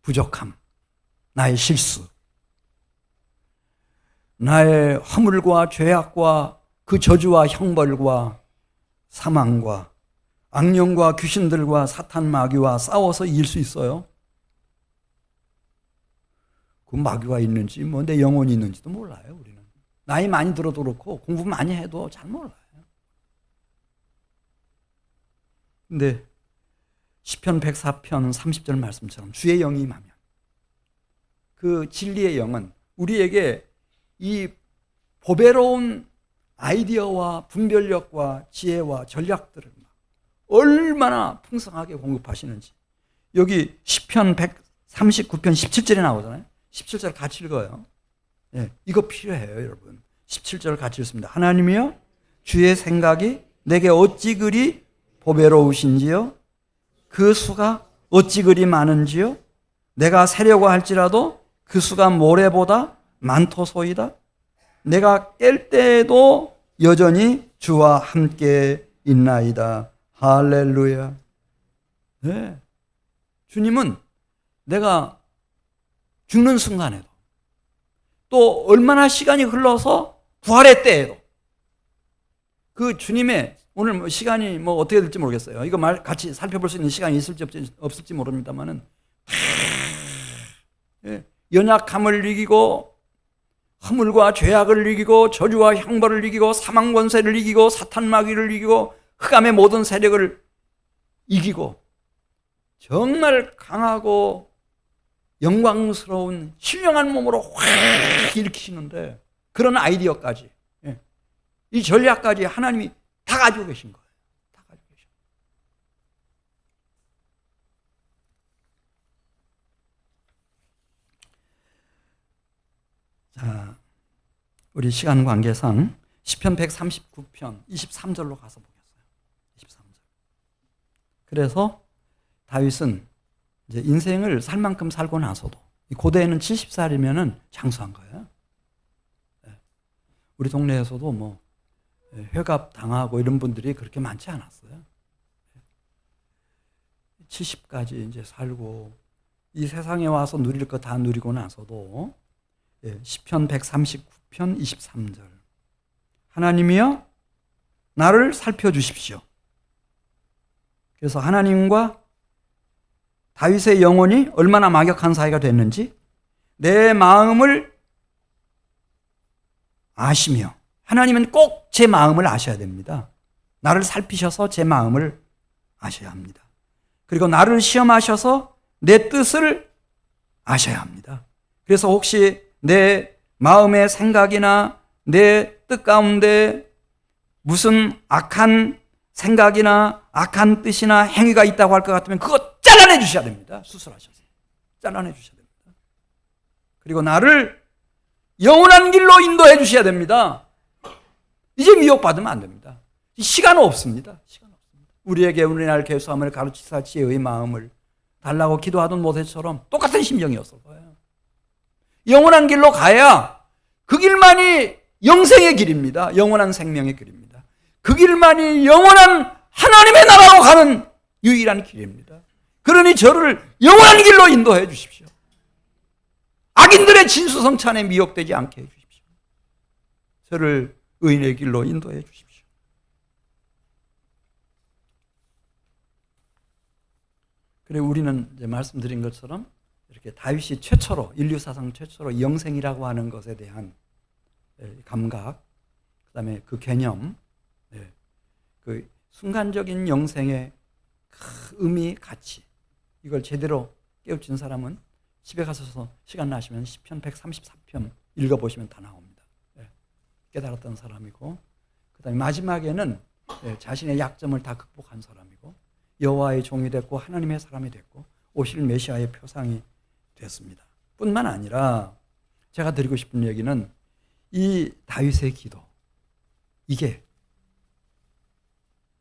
부족함, 나의 실수, 나의 허물과 죄악과 그 저주와 형벌과 사망과 악령과 귀신들과 사탄 마귀와 싸워서 이길 수 있어요? 그 마귀가 있는지 뭐 내 영혼이 있는지도 몰라요. 우리는 나이 많이 들어도 그렇고 공부 많이 해도 잘 몰라요. 근데 시편 104편 30절 말씀처럼 주의 영이 임하면 그 진리의 영은 우리에게 이 보배로운 아이디어와 분별력과 지혜와 전략들을 얼마나 풍성하게 공급하시는지. 여기 시편 139편 17절에 나오잖아요. 17절 같이 읽어요. 이거 필요해요, 여러분. 17절 같이 읽습니다. 하나님이여 주의 생각이 내게 어찌 그리 보배로우신지요? 그 수가 어찌 그리 많은지요? 내가 세려고 할지라도 그 수가 모래보다 많도소이다. 내가 깰 때에도 여전히 주와 함께 있나이다. 할렐루야. 네. 주님은 내가 죽는 순간에도 또 얼마나 시간이 흘러서 부활의 때에도 그 주님의 오늘 시간이 어떻게 될지 모르겠어요. 이거 같이 살펴볼 수 있는 시간이 있을지 없을지 모릅니다만은 연약함을 이기고 허물과 죄악을 이기고 저주와 형벌을 이기고 사망 권세를 이기고 사탄 마귀를 이기고 흑암의 모든 세력을 이기고 정말 강하고 영광스러운 신령한 몸으로 확 일으키시는데 그런 아이디어까지 이 전략까지 하나님이 다 가지고 계신 거예요. 다 가지고 계신 거예요. 자, 우리 시간 관계상 시편 139편 23절로 가서 보겠어요. 23절. 그래서 다윗은 이제 인생을 살 만큼 살고 나서도 고대에는 70살이면은 장수한 거예요. 우리 동네에서도 회갑 당하고 이런 분들이 그렇게 많지 않았어요. 70까지 이제 살고 이 세상에 와서 누릴 거 다 누리고 나서도 시편 139편 23절 하나님이여 나를 살펴주십시오. 그래서 하나님과 다윗의 영혼이 얼마나 막역한 사이가 됐는지 내 마음을 아시며 하나님은 꼭 제 마음을 아셔야 됩니다. 나를 살피셔서 제 마음을 아셔야 합니다. 그리고 나를 시험하셔서 내 뜻을 아셔야 합니다. 그래서 혹시 내 마음의 생각이나 내 뜻 가운데 무슨 악한 생각이나 악한 뜻이나 행위가 있다고 할 것 같으면 그거 잘라내 주셔야 됩니다. 수술하셔서 잘라내 주셔야 됩니다. 그리고 나를 영원한 길로 인도해 주셔야 됩니다. 이제 미혹받으면 안 됩니다. 시간 없습니다. 시간 없습니다. 우리에게 우리날 계수함을 가르치사 지혜의 마음을 달라고 기도하던 모세처럼 똑같은 심정이었을 거예요. 영원한 길로 가야 그 길만이 영생의 길입니다. 영원한 생명의 길입니다. 그 길만이 영원한 하나님의 나라로 가는 유일한 길입니다. 그러니 저를 영원한 길로 인도해 주십시오. 악인들의 진수성찬에 미혹되지 않게 해 주십시오. 저를 의인의 길로 인도해 주십시오. 그래 우리는 이제 말씀드린 것처럼 이렇게 다윗이 최초로 인류 사상 최초로 영생이라고 하는 것에 대한 감각, 그다음에 그 개념, 그 순간적인 영생의 의미, 가치 이걸 제대로 깨우친 사람은 집에 가셔서 시간 나시면 시편 134편 읽어보시면 다 나옵니다. 깨달았던 사람이고 그다음에 마지막에는 자신의 약점을 다 극복한 사람이고 여호와의 종이 됐고 하나님의 사람이 됐고 오실 메시아의 표상이 됐습니다. 뿐만 아니라 제가 드리고 싶은 얘기는 이 다윗의 기도 이게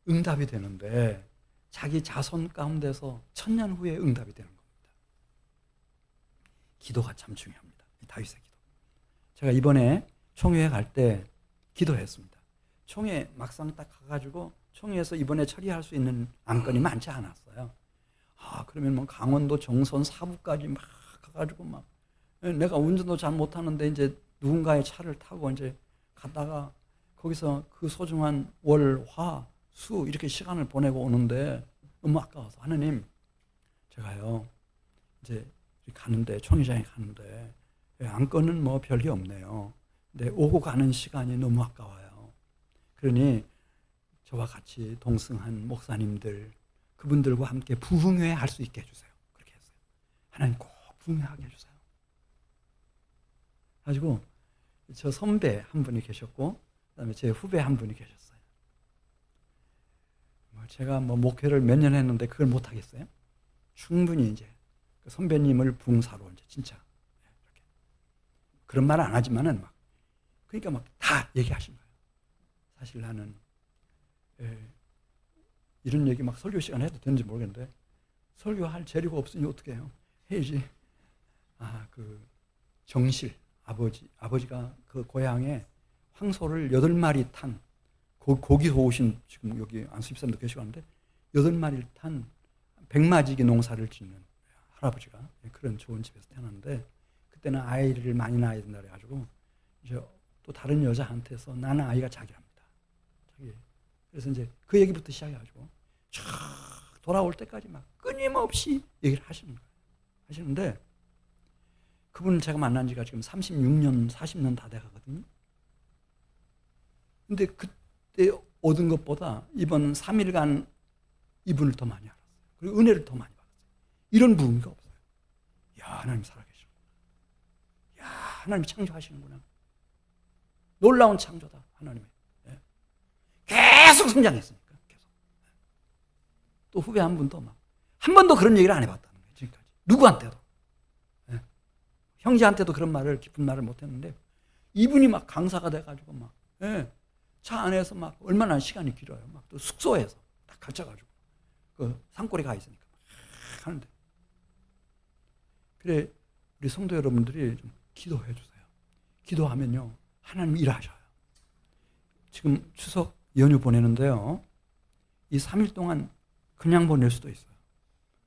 응답이 되는데 자기 자손 가운데서 1000년 후에 응답이 되는 겁니다. 기도가 참 중요합니다. 다윗의 기도. 제가 이번에 총회에 갈 때 기도했습니다. 총회 막상 딱 가가지고 총회에서 이번에 처리할 수 있는 안건이 많지 않았어요. 그러면 강원도 정선 사부까지 막 가가지고 막 내가 운전도 잘 못하는데 이제 누군가의 차를 타고 이제 갔다가 거기서 그 소중한 월, 화, 수 이렇게 시간을 보내고 오는데 너무 아까워서 하나님 제가요 이제 가는데 총회장에 가는데 안건은 뭐 별게 없네요. 근데 오고 가는 시간이 너무 아까워요. 그러니 저와 같이 동승한 목사님들 그분들과 함께 부흥회 할 수 있게 해주세요. 그렇게 했어요. 하나님 꼭 부흥회하게 해주세요. 가지고 저 선배 한 분이 계셨고 그다음에 제 후배 한 분이 계셨어요. 제가 목회를 몇 년 했는데 그걸 못 하겠어요? 충분히 이제 그 선배님을 부흥사로 이제 진짜 이렇게 그런 말 안 하지만은 그러니까 다 얘기하신 거예요. 사실 나는 이런 얘기 막 설교 시간 해도 되는지 모르겠는데 설교할 재료가 없으니 어떻게 해요? 해야지. 그 정실 아버지가 그 고향에 황소를 8마리 탄 고기 좋으신 지금 여기 안수집사님도 계시고 하는데 8마리를 탄 백마지기 농사를 짓는 할아버지가 그런 좋은 집에서 태어났는데 그때는 아이를 많이 낳아야 된다 그래가지고 이제 또 다른 여자한테서 나는 아이가 자기랍니다. 그래서 이제 그 얘기부터 시작해가지고 쫙 돌아올 때까지 막 끊임없이 얘기를 하시는데 그분을 제가 만난 지가 지금 36년, 40년 다 돼가거든요. 근데 그때 얻은 것보다 이번 3일간 이분을 더 많이 알았어요. 그리고 은혜를 더 많이 받았어요. 이런 부흥이 없어요. 야, 하나님 살아계시구나. 야, 하나님이 창조하시는구나. 놀라운 창조다, 하나님의. 계속 성장했으니까, 계속. 또 후배 한 분도 한 번도 그런 얘기를 안 해봤다는 거예요, 지금까지. 누구한테도. 형제한테도 그런 말을, 깊은 말을 못 했는데, 이분이 막 강사가 돼가지고 차 안에서 막 얼마나 시간이 길어요. 막 또 숙소에서 딱 갇혀가지고. 그 산골에 가 있으니까 막 하는데. 그래, 우리 성도 여러분들이 좀 기도해 주세요. 기도하면요, 하나님 일하셔요. 지금 추석 연휴 보내는데요, 이 3일 동안 그냥 보낼 수도 있어요.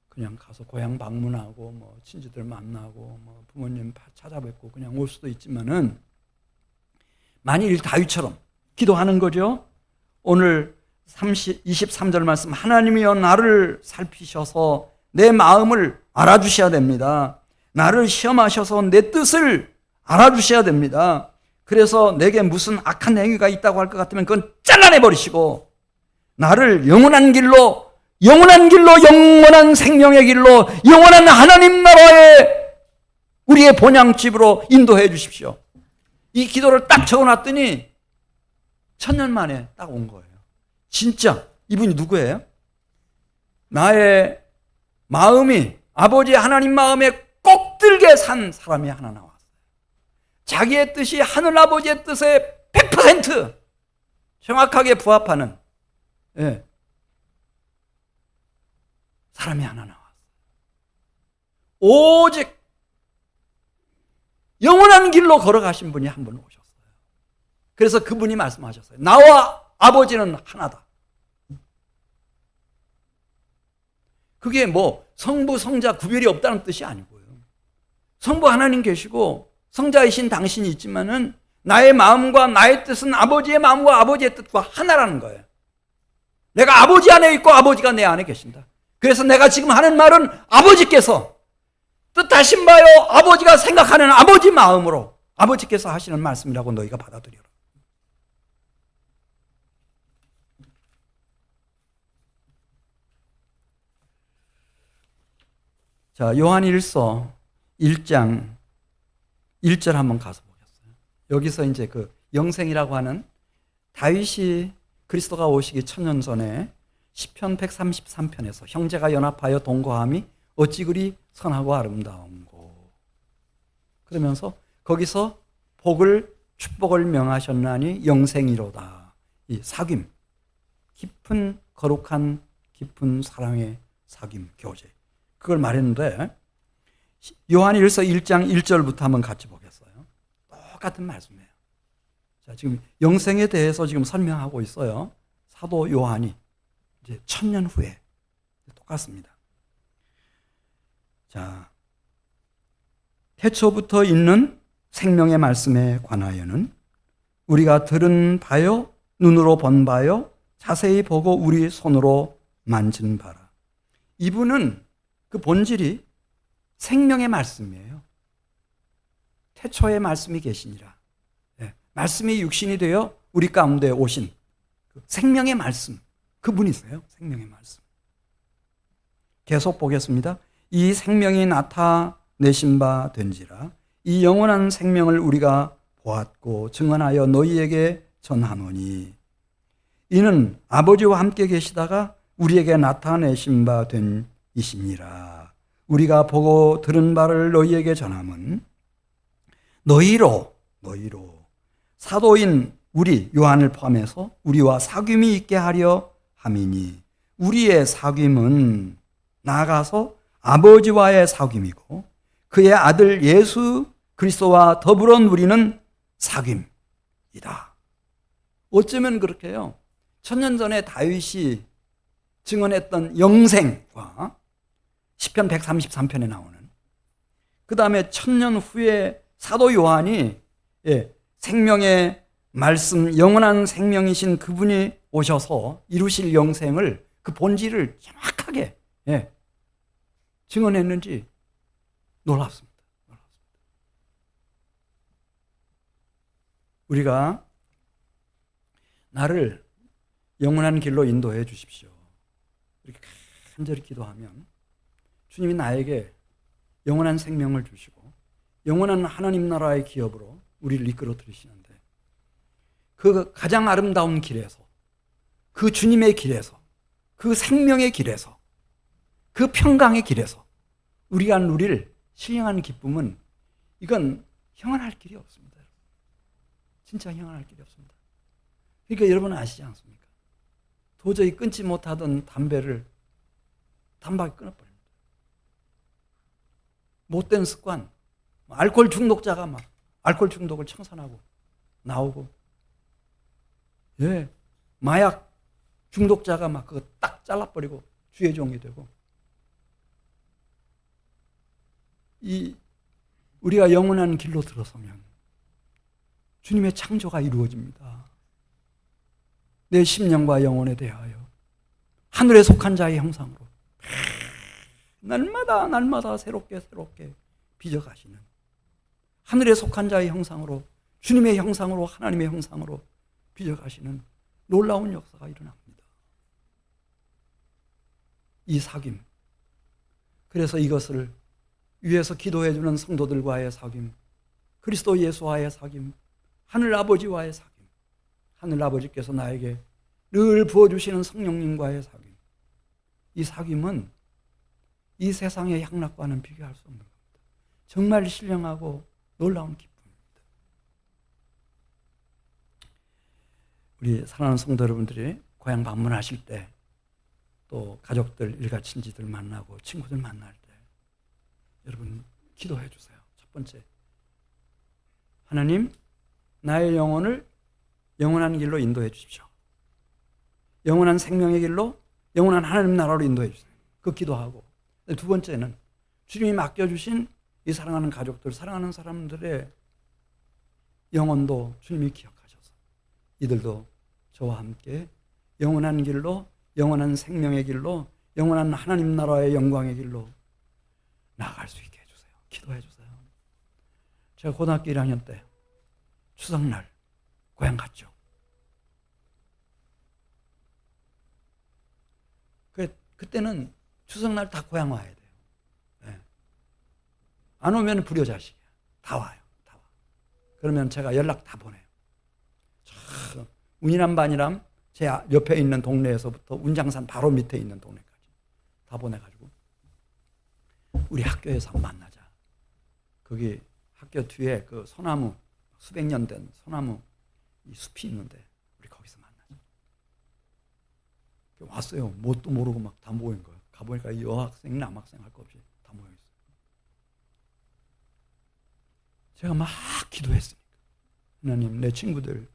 그냥 가서 고향 방문하고 뭐 친지들 만나고 뭐 부모님 찾아뵙고 그냥 올 수도 있지만은 만일 다윗처럼 기도하는 거죠. 오늘 23절 말씀, 하나님이여 나를 살피셔서 내 마음을 알아주셔야 됩니다. 나를 시험하셔서 내 뜻을 알아주셔야 됩니다. 그래서 내게 무슨 악한 행위가 있다고 할 것 같으면 그건 잘라내버리시고 나를 영원한 길로, 영원한 생명의 길로, 영원한 하나님 나라의 우리의 본향집으로 인도해 주십시오. 이 기도를 딱 적어놨더니 1000년 만에 딱 온 거예요. 진짜 이분이 누구예요? 나의 마음이 아버지 하나님 마음에 꼭 들게 산 사람이 하나 나왔어요. 자기의 뜻이 하늘아버지의 뜻에 100% 정확하게 부합하는 사람이 하나 나왔어요. 오직 영원한 길로 걸어가신 분이 한 분 오셨어요. 그래서 그분이 말씀하셨어요. 나와 아버지는 하나다. 그게 뭐 성부, 성자 구별이 없다는 뜻이 아니고요. 성부 하나님 계시고 성자이신 당신이 있지만은 나의 마음과 나의 뜻은 아버지의 마음과 아버지의 뜻과 하나라는 거예요. 내가 아버지 안에 있고 아버지가 내 안에 계신다. 그래서 내가 지금 하는 말은 아버지께서 뜻하신 바요 아버지가 생각하는 아버지 마음으로 아버지께서 하시는 말씀이라고 너희가 받아들여라. 자, 요한일서 1장 1절 한번 가서 보겠어요. 여기서 이제 그 영생이라고 하는 다윗이 그리스도가 오시기 1000년 전에 시편 133편에서 형제가 연합하여 동거함이 어찌 그리 선하고 아름다운고, 그러면서 거기서 복을 축복을 명하셨나니 영생이로다. 이 사귐, 깊은 거룩한 깊은 사랑의 사귐 교제, 그걸 말했는데 요한일서 1장 1절부터 한번 같이 보겠어요. 똑같은 말씀이에요. 자, 지금 영생에 대해서 지금 설명하고 있어요. 사도 요한이 이제 1000년 후에 똑같습니다. 자, 태초부터 있는 생명의 말씀에 관하여는 우리가 들은 바요, 눈으로 본 바요, 자세히 보고 우리 손으로 만진 바라. 이분은 그 본질이 생명의 말씀이에요. 태초의 말씀이 계시니라. 말씀이 육신이 되어 우리 가운데 오신 그 생명의 말씀, 그분이세요. 생명의 말씀. 계속 보겠습니다. 이 생명이 나타내신 바 된지라. 이 영원한 생명을 우리가 보았고 증언하여 너희에게 전하노니 이는 아버지와 함께 계시다가 우리에게 나타내신 바 된 이시니라. 우리가 보고 들은 바를 너희에게 전함은 너희로 사도인 우리 요한을 포함해서 우리와 사귐이 있게 하려 함이니 우리의 사귐은 나아가서 아버지와의 사귐이고 그의 아들 예수 그리스도와 더불어 누리는 사귐이다. 어쩌면 그렇게 해요. 천년 전에 다윗이 증언했던 영생과 시편 133편에 나오는, 그 다음에 천년 후에 사도 요한이 생명의 말씀, 영원한 생명이신 그분이 오셔서 이루실 영생을, 그 본질을 정확하게 증언했는지 놀랍습니다. 우리가 나를 영원한 길로 인도해 주십시오. 이렇게 간절히 기도하면 주님이 나에게 영원한 생명을 주시고 영원한 하나님 나라의 기업으로 우리를 이끌어 들이시는데, 그 가장 아름다운 길에서, 그 주님의 길에서, 그 생명의 길에서, 그 평강의 길에서 우리가 누릴 신령한 기쁨은, 이건 형언할 길이 없습니다. 진짜 형언할 길이 없습니다. 그러니까 여러분 아시지 않습니까? 도저히 끊지 못하던 담배를 단박에 끊어버립니다. 못된 습관, 알코올 중독자가 막 알코올 중독을 청산하고 나오고, 마약 중독자가 막 그거 딱 잘라버리고 주의 종이 되고, 우리가 영원한 길로 들어서면 주님의 창조가 이루어집니다. 내 심령과 영혼에 대하여 하늘에 속한 자의 형상으로 날마다 새롭게 빚어가시는, 하늘에 속한 자의 형상으로, 주님의 형상으로, 하나님의 형상으로 빚어가시는 놀라운 역사가 일어납니다. 이 사귐, 그래서 이것을 위에서 기도해주는 성도들과의 사귐, 그리스도 예수와의 사귐, 하늘 아버지와의 사귐, 하늘 아버지께서 나에게 늘 부어주시는 성령님과의 사귐, 이 사귐은 이 세상의 향락과는 비교할 수 없는 겁니다. 정말 신령하고 놀라운 기쁨입니다. 우리 사랑하는 성도 여러분들이 고향 방문하실 때, 또 가족들, 일가 친지들 만나고 친구들 만날 때 여러분 기도해 주세요. 첫 번째, 하나님, 나의 영혼을 영원한 길로 인도해 주십시오. 영원한 생명의 길로, 영원한 하나님 나라로 인도해 주세요. 그 기도하고, 두 번째는 주님이 맡겨주신 이 사랑하는 가족들, 사랑하는 사람들의 영혼도 주님이 기억하셔서 이들도 저와 함께 영원한 길로, 영원한 생명의 길로, 영원한 하나님 나라의 영광의 길로 나아갈 수 있게 해주세요. 기도해 주세요. 제가 고등학교 1학년 때 추석날 고향 갔죠. 그때는 추석날 다 고향 와야 돼요. 안 오면 불효자식이야. 다 와요. 다 와. 그러면 제가 연락 다 보내요. 운이람 반이람 제 옆에 있는 동네에서부터 운장산 바로 밑에 있는 동네까지 다 보내가지고 우리 학교에서 만나자. 거기 학교 뒤에 그 소나무, 수백 년 된 소나무 이 숲이 있는데 우리 거기서 만나자. 왔어요. 뭣도 모르고 막 다 모인 거예요. 가보니까 여학생, 남학생 할 거 없이 다 모여 있어요. 제가 막 기도했으니까, 하나님, 내 친구들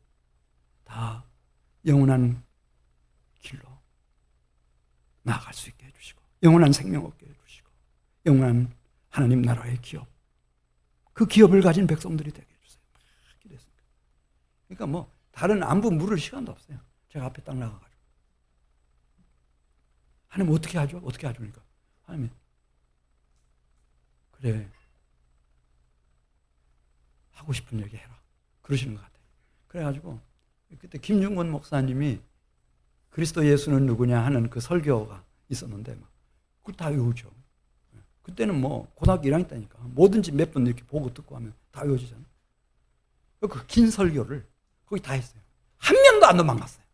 다 영원한 길로 나아갈 수 있게 해주시고, 영원한 생명 얻게 해주시고, 영원한 하나님 나라의 기업, 그 기업을 가진 백성들이 되게 해주세요. 막 기도했습니다. 그러니까 뭐 다른 안부 물을 시간도 없어요. 제가 앞에 딱 나가가지고, 하나님 어떻게 하죠? 어떻게 하죠? 그러니까 하나님, 그래, 하고 싶은 얘기 해라, 그러시는 것 같아요. 그래가지고 그때 김중건 목사님이 그리스도 예수는 누구냐 하는 그 설교가 있었는데 막 그걸 다 외우죠. 그때는 뭐 고등학교 1학년 때니까 뭐든지 몇 번 이렇게 보고 듣고 하면 다 외워지잖아요. 그 긴 설교를 거기 다 했어요. 한 명도 안 도망갔어요.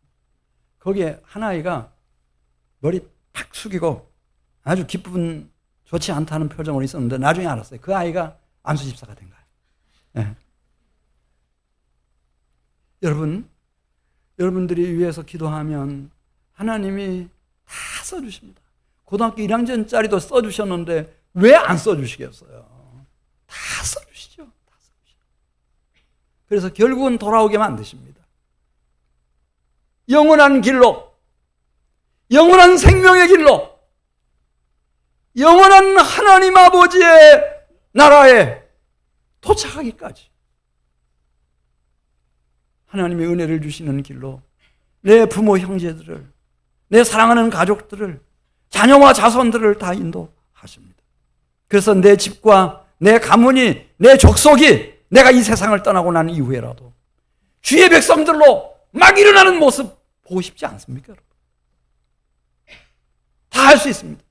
거기에 한 아이가 머리 팍 숙이고 아주 기분 좋지 않다는 표정으로 있었는데 나중에 알았어요. 그 아이가 안수 집사가 된 거예요. 네. 여러분, 여러분들이 위해서 기도하면 하나님이 다 써주십니다. 고등학교 1학년짜리도 써주셨는데 왜 안 써주시겠어요? 다 써주시죠. 다 써주시죠. 그래서 결국은 돌아오게 만드십니다. 영원한 길로, 영원한 생명의 길로, 영원한 하나님 아버지의 나라에 도착하기까지 하나님의 은혜를 주시는 길로 내 부모 형제들을, 내 사랑하는 가족들을, 자녀와 자손들을 다 인도하십니다. 그래서 내 집과 내 가문이, 내 족속이 내가 이 세상을 떠나고 난 이후에라도 주의 백성들로 막 일어나는 모습 보고 싶지 않습니까, 여러분? 다 할 수 있습니다.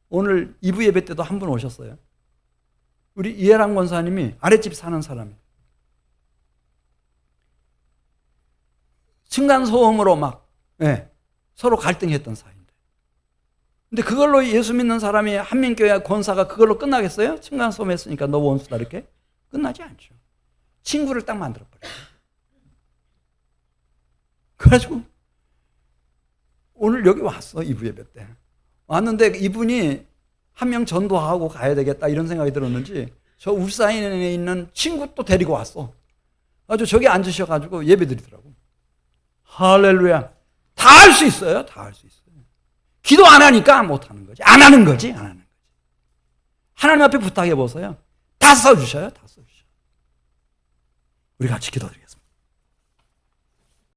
오늘 2부 예배 때도 한 분 오셨어요. 우리 이해랑 권사님이 아랫집 사는 사람이에요. 층간소음으로 막 서로 갈등했던 사이인데, 근데 그걸로 예수 믿는 사람이 한민교회 권사가 그걸로 끝나겠어요? 층간소음 했으니까 너 원수다 이렇게? 끝나지 않죠. 친구를 딱 만들어버려요. 그래가지고 오늘 여기 왔어. 2부 예배 때 왔는데 이분이 한 명 전도하고 가야 되겠다 이런 생각이 들었는지 저 울산에 있는 친구 또 데리고 왔어. 아주 저기 앉으셔가지고 예배 드리더라고. 할렐루야. 다 할 수 있어요. 다 할 수 있어요. 기도 안 하니까 못 하는 거지. 안 하는 거지. 안 하는 거지. 하나님 앞에 부탁해 보세요. 다 써주셔요. 다 써주셔요. 우리 같이 기도드리겠습니다.